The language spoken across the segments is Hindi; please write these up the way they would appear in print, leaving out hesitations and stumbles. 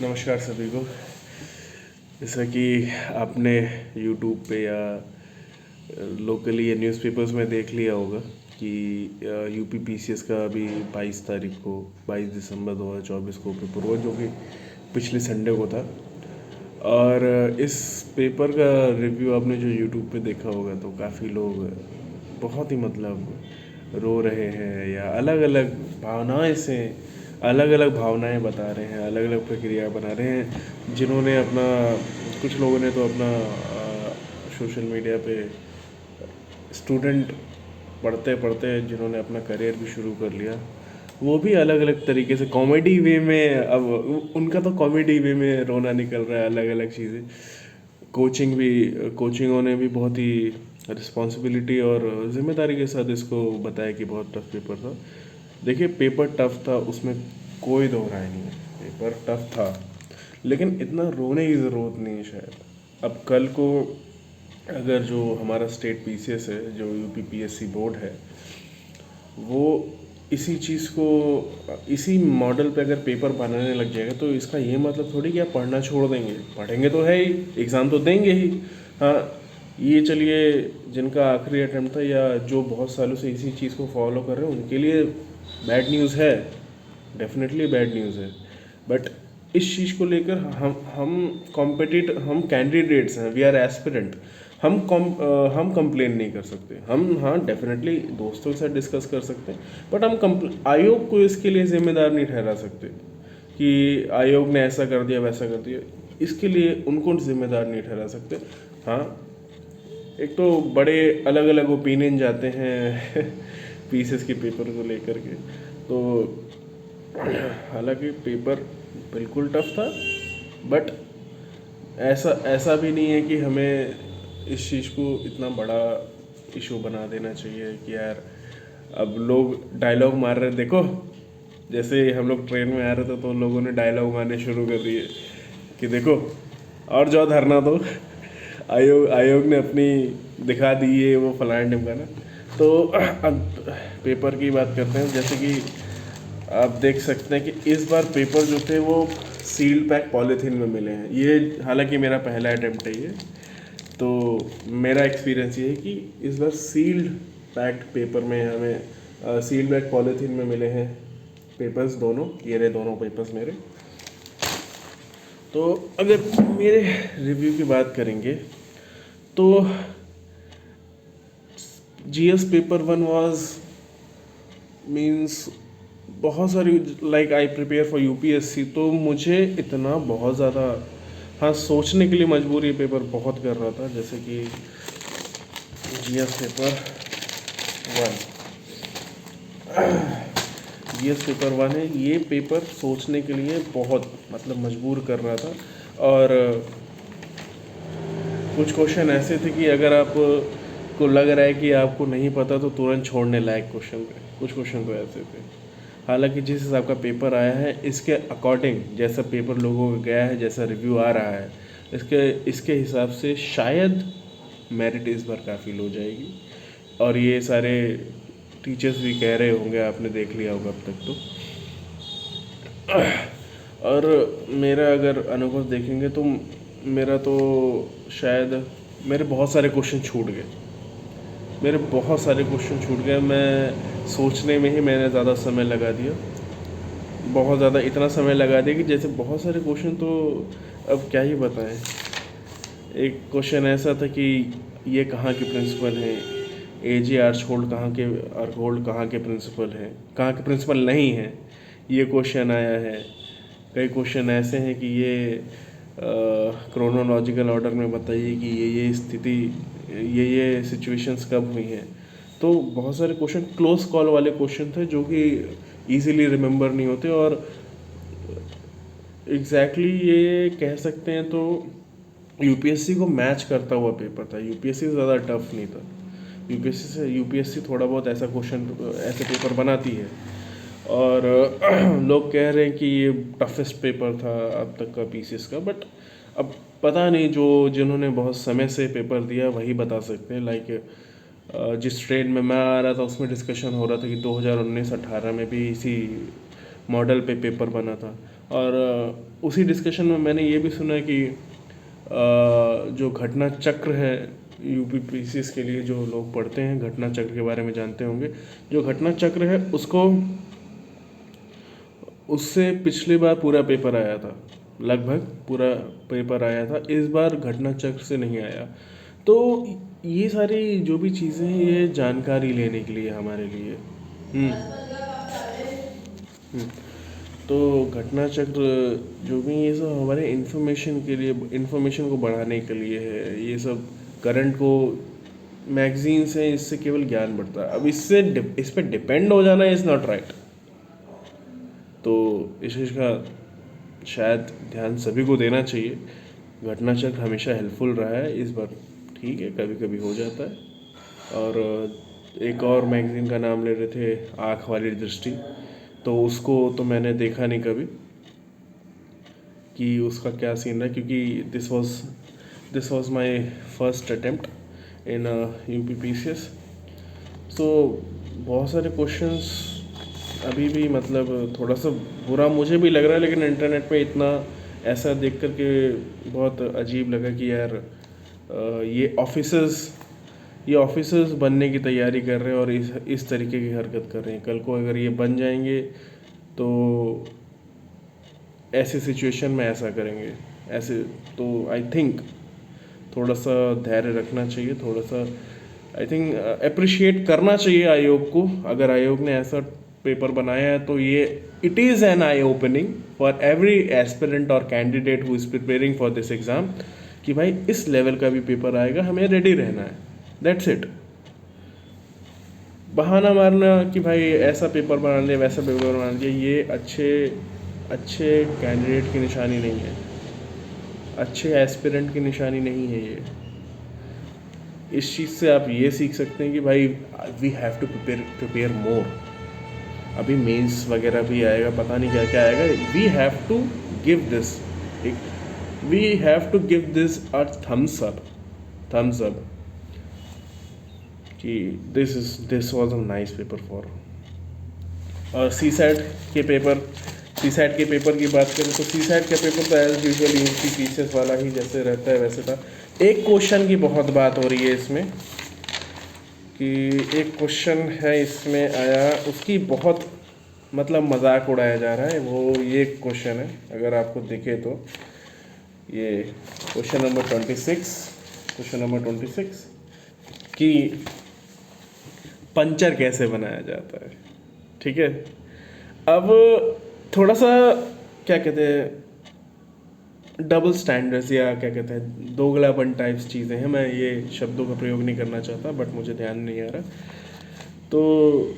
नमस्कार सभी को। जैसा कि आपने यूट्यूब पे या लोकली या न्यूज़पेपर्स में देख लिया होगा कि यूपी पीसीएस का अभी 22 तारीख को 22 दिसंबर 2024 को पेपर हुआ, जो कि पिछले संडे को था। और इस पेपर का रिव्यू आपने जो यूट्यूब पे देखा होगा तो काफ़ी लोग बहुत ही रो रहे हैं या अलग अलग भावनाएं बता रहे हैं, अलग अलग प्रक्रिया बना रहे हैं। जिन्होंने अपना कुछ लोगों ने तो अपना सोशल मीडिया पे स्टूडेंट पढ़ते पढ़ते जिन्होंने अपना करियर भी शुरू कर लिया, वो भी अलग अलग तरीके से कॉमेडी वे में, अब उनका तो कॉमेडी वे में रोना निकल रहा है। अलग अलग चीज़ें, कोचिंगों ने भी बहुत ही रिस्पॉन्सिबिलिटी और जिम्मेदारी के साथ इसको बताया कि बहुत टफ पेपर था। देखिए, पेपर टफ था, उसमें कोई दो राय नहीं है। पेपर टफ था, लेकिन इतना रोने की ज़रूरत नहीं है शायद। अब कल को अगर जो हमारा स्टेट पीसीएस है, जो यूपी पीएससी बोर्ड है, वो इसी चीज़ को इसी मॉडल पे अगर पेपर बनाने लग जाएगा तो इसका ये मतलब थोड़ी कि आप पढ़ना छोड़ देंगे। पढ़ेंगे तो है ही, एग्ज़ाम तो देंगे ही। हाँ, ये चलिए, जिनका आखिरी अटेम्प्ट था या जो बहुत सालों से इसी चीज़ को फॉलो कर रहे हैं, उनके लिए बैड न्यूज़ है, डेफिनेटली बैड न्यूज़ है। बट इस चीज़ को लेकर हम कैंडिडेट्स हैं, वी आर एस्पिरेंट। हम कंप्लेन नहीं कर सकते। हम, हाँ, डेफिनेटली दोस्तों के साथ डिस्कस कर सकते हैं, बट हम आयोग को इसके लिए जिम्मेदार नहीं ठहरा सकते कि आयोग ने ऐसा कर दिया वैसा कर दिया। इसके लिए उनको जिम्मेदार नहीं ठहरा सकते। हाँ, एक तो बड़े अलग अलग ओपिनियन जाते हैं पीसीएस के पेपर को लेकर के। तो हालांकि पेपर बिल्कुल टफ था, बट ऐसा ऐसा भी नहीं है कि हमें इस चीज़ को इतना बड़ा इशू बना देना चाहिए कि यार अब लोग डायलॉग मार रहे, देखो जैसे हम लोग ट्रेन में आ रहे थे तो लोगों ने डायलॉग मारने शुरू कर दिए कि देखो और जो धरना दो आयोग ने अपनी दिखा दी है वो फलाना ढिमकाना। तो अब पेपर की बात करते हैं। जैसे कि आप देख सकते हैं कि इस बार पेपर जो थे वो सील्ड पैक पॉलीथीन में मिले हैं। ये हालांकि मेरा पहला अटैम्प्ट है ये, तो मेरा एक्सपीरियंस ये है कि इस बार सील्ड पैक्ड पेपर में हमें सील्ड पैक पॉलीथीन में मिले हैं पेपर्स दोनों। ये रहे दोनों पेपर्स मेरे। तो अगर मेरे रिव्यू की बात करेंगे तो GS paper one was means बहुत सारी, like I prepare for UPSC, तो मुझे इतना बहुत ज़्यादा, हाँ, सोचने के लिए मजबूर ये पेपर बहुत कर रहा था। जैसे कि जीएस पेपर वन है, ये पेपर सोचने के लिए बहुत मजबूर कर रहा था। और कुछ क्वेश्चन ऐसे थे कि अगर आप को लग रहा है कि आपको नहीं पता तो तुरंत छोड़ने लायक क्वेश्चन थे। कुछ क्वेश्चन तो ऐसे थे। हालांकि जिस हिसाब का पेपर आया है, इसके अकॉर्डिंग जैसा पेपर लोगों को गया है, जैसा रिव्यू आ रहा है, इसके हिसाब से शायद मेरिट इस बार काफ़ी लो जाएगी। और ये सारे टीचर्स भी कह रहे होंगे, आपने देख लिया होगा अब तक तो। और मेरा अगर अनुभव देखेंगे तो मेरा तो शायद मेरे बहुत सारे क्वेश्चन छूट गए। मैं सोचने में ही मैंने ज़्यादा समय लगा दिया, बहुत ज़्यादा, इतना समय लगा दिया कि जैसे बहुत सारे क्वेश्चन तो अब क्या ही बताएं। एक क्वेश्चन ऐसा था कि ये कहाँ के प्रिंसिपल हैं, एजी आर्चहोल्ड कहाँ के प्रिंसिपल हैं, कहाँ के प्रिंसिपल नहीं हैं, ये क्वेश्चन आया है। कई क्वेश्चन ऐसे हैं कि ये क्रोनोलॉजिकल ऑर्डर में बताइए कि ये स्थिति, ये सिचुएशंस कब हुई हैं। तो बहुत सारे क्वेश्चन क्लोज कॉल वाले क्वेश्चन थे जो कि इजीली रिमेंबर नहीं होते। और एग्जैक्टली ये कह सकते हैं तो यूपीएससी को मैच करता हुआ पेपर था। यूपीएससी से ज़्यादा टफ नहीं था। यूपीएससी थोड़ा बहुत ऐसा ऐसे पेपर बनाती है। और लोग कह रहे हैं कि ये टफेस्ट पेपर था अब तक का पीसीएस का। बट अब पता नहीं, जिन्होंने बहुत समय से पेपर दिया वही बता सकते हैं। लाइक जिस ट्रेन में मैं आ रहा था उसमें डिस्कशन हो रहा था कि 2019-18 में भी इसी मॉडल पे पेपर बना था। और उसी डिस्कशन में मैंने ये भी सुना कि जो घटना चक्र है यूपीपीसीएस के लिए, जो लोग पढ़ते हैं घटना चक्र के बारे में जानते होंगे, जो घटना चक्र है उसको, उससे पिछली बार पूरा पेपर आया था, लगभग पूरा पेपर आया था, इस बार घटना चक्र से नहीं आया। तो ये सारी जो भी चीज़ें हैं ये जानकारी लेने के लिए हमारे लिए। हम्म। तो घटना चक्र जो भी ये सब हमारे इन्फॉर्मेशन के लिए, इन्फॉर्मेशन को बढ़ाने के लिए है, ये सब करंट को मैगजीन से इससे केवल ज्ञान बढ़ता है। अब इससे इस पर डिपेंड हो जाना इज़ नॉट राइट। तो इस चीज़ का शायद ध्यान सभी को देना चाहिए। घटना चक्र हमेशा हेल्पफुल रहा है, इस बार ठीक है कभी कभी हो जाता है। और एक और मैगज़ीन का नाम ले रहे थे, आँख वाली दृष्टि, तो उसको तो मैंने देखा नहीं कभी कि उसका क्या सीन है, क्योंकि this was my first attempt in UPPCS. So बहुत सारे क्वेश्चंस अभी भी मतलब थोड़ा सा बुरा मुझे भी लग रहा है, लेकिन इंटरनेट पे इतना ऐसा देख कर के बहुत अजीब लगा कि यार ये ऑफिसर्स बनने की तैयारी कर रहे हैं और इस तरीके की हरकत कर रहे हैं। कल को अगर ये बन जाएंगे तो ऐसे सिचुएशन में ऐसा करेंगे ऐसे। तो आई थिंक थोड़ा सा धैर्य रखना चाहिए, थोड़ा सा आई थिंक अप्रिशिएट करना चाहिए आयोग को। अगर आयोग ने ऐसा पेपर बनाया है तो ये it is an eye opening for every aspirant और candidate who is preparing for this exam कि भाई इस लेवल का भी पेपर आएगा, हमें रेडी रहना है। That's it. बहाना मारना कि भाई ऐसा पेपर बना लिया वैसा पेपर बना लिया, ये अच्छे कैंडिडेट की निशानी नहीं है, अच्छे एस्पिरेंट की निशानी नहीं है ये। इस चीज़ से आप ये सीख सकते हैं कि भाई we have to prepare more. अभी मेंस वगैरह भी आएगा, पता नहीं क्या क्या आएगा। We have to give this a thumbs up कि this was a nice paper for. और सी सैट के पेपर की बात करें तो सी सैट का पेपर तो एज यूजुअल यूपीपीसीएस वाला ही जैसे रहता है वैसे था। एक क्वेश्चन की बहुत बात हो रही है इसमें कि एक क्वेश्चन है इसमें आया, उसकी बहुत मतलब मजाक उड़ाया जा रहा है। वो ये क्वेश्चन है, अगर आपको दिखे तो ये क्वेश्चन नंबर 26 कि पंचर कैसे बनाया जाता है। ठीक है, अब थोड़ा सा क्या कहते हैं डबल स्टैंडर्ड्स या क्या कहते हैं दोगलापन टाइप्स चीज़ें हैं। मैं ये शब्दों का प्रयोग नहीं करना चाहता बट मुझे ध्यान नहीं आ रहा। तो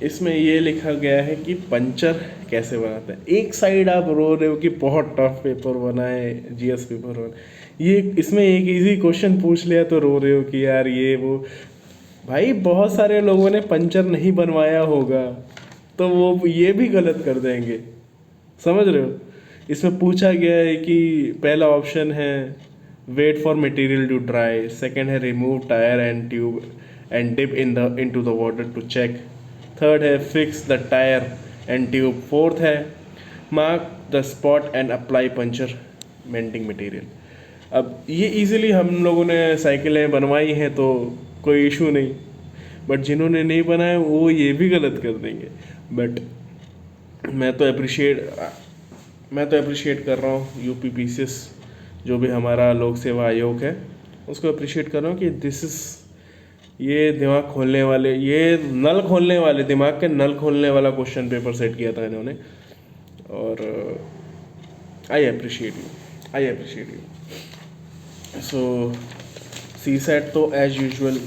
इसमें ये लिखा गया है कि पंचर कैसे बनाते हैं। एक साइड आप रो रहे हो कि बहुत टफ पेपर बनाए, जीएस पेपर बनाए, ये इसमें एक इजी क्वेश्चन पूछ लिया तो रो रहे हो कि यार ये वो। भाई बहुत सारे लोगों ने पंचर नहीं बनवाया होगा तो वो ये भी गलत कर देंगे, समझ रहे हो। इसमें पूछा गया है कि पहला ऑप्शन है wait for material to dry, second है remove tyre and tube and dip into the water to check, third है fix the tyre and tube, fourth है mark the spot and apply puncture mending material. अब ये इजीली हम लोगों ने साइकिलें बनवाई हैं तो कोई इशू नहीं, बट जिन्होंने नहीं बनाया वो ये भी गलत कर देंगे। बट मैं तो अप्रिशिएट कर रहा हूँ यूपीपीसीएस जो भी हमारा लोक सेवा आयोग है उसको अप्रिशिएट कर रहा हूँ कि ये दिमाग खोलने वाले, ये दिमाग के नल खोलने वाला क्वेश्चन पेपर सेट किया था इन्होंने। और I appreciate you. So C set तो एज यूजुअल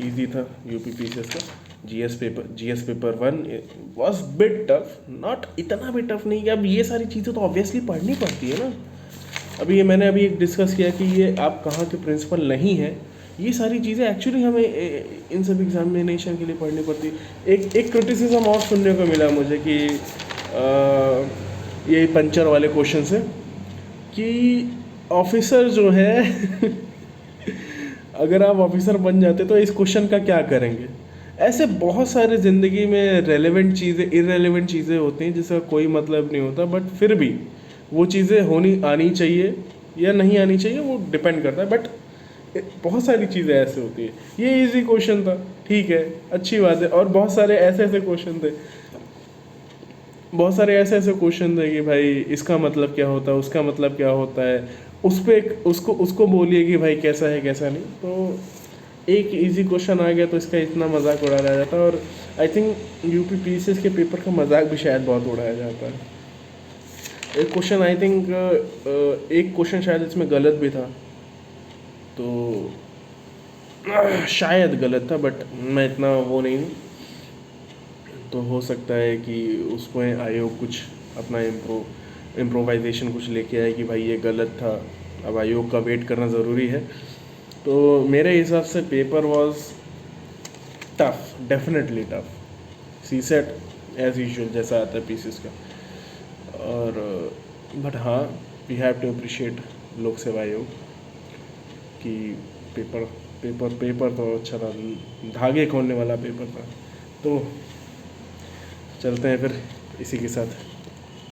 ईजी था यूपीपीसीएस का। GS paper 1 was bit tough, not इतना भी टफ नहीं कि अब ये सारी चीज़ें तो ऑब्वियसली पढ़नी पड़ती है ना। अभी मैंने एक डिस्कस किया कि ये आप कहाँ के प्रिंसिपल नहीं है, ये सारी चीज़ें एक्चुअली हमें इन सब एग्जामिनेशन के लिए पढ़नी पड़ती है। एक क्रिटिसिज्म और सुनने को मिला मुझे कि ये पंचर वाले क्वेश्चन से कि ऑफिसर जो है अगर आप ऑफिसर बन जाते तो इस क्वेश्चन का क्या करेंगे। ऐसे बहुत सारे ज़िंदगी में रेलेवेंट चीज़ें इररेलेवेंट चीज़ें होती हैं जिसका कोई मतलब नहीं होता, बट फिर भी वो चीज़ें होनी आनी चाहिए या नहीं आनी चाहिए वो डिपेंड करता है। बट बहुत सारी चीज़ें ऐसे होती है। ये इजी क्वेश्चन था, ठीक है, अच्छी बात है। और बहुत सारे ऐसे ऐसे क्वेश्चन थे, बहुत सारे ऐसे ऐसे क्वेश्चन थे कि भाई इसका मतलब क्या होता है, उसका मतलब क्या होता है, उस पे उसको उसको बोलिए कि भाई कैसा है कैसा नहीं। तो एक इजी क्वेश्चन आ गया तो इसका इतना मजाक उड़ाया जाता है। और आई थिंक यूपी पीसीएस के पेपर का मजाक भी शायद बहुत उड़ाया जाता है। एक क्वेश्चन आई थिंक एक क्वेश्चन शायद इसमें गलत भी था, तो शायद गलत था, बट मैं इतना वो नहीं हूँ। तो हो सकता है कि उसमें आयोग कुछ अपना इम्प्रोवाइजेशन कुछ लेके आए कि भाई ये गलत था, अब आयोग का वेट करना ज़रूरी है। तो मेरे हिसाब से paper was tough, definitely tough. C set as usual जैसा आता है पीसीएस का। और बट हाँ, वी हैव टू अप्रिशिएट लोक सेवा आयोग कि पेपर पेपर पेपर तो अच्छा था, धागे खोलने वाला पेपर था। तो चलते हैं फिर इसी के साथ।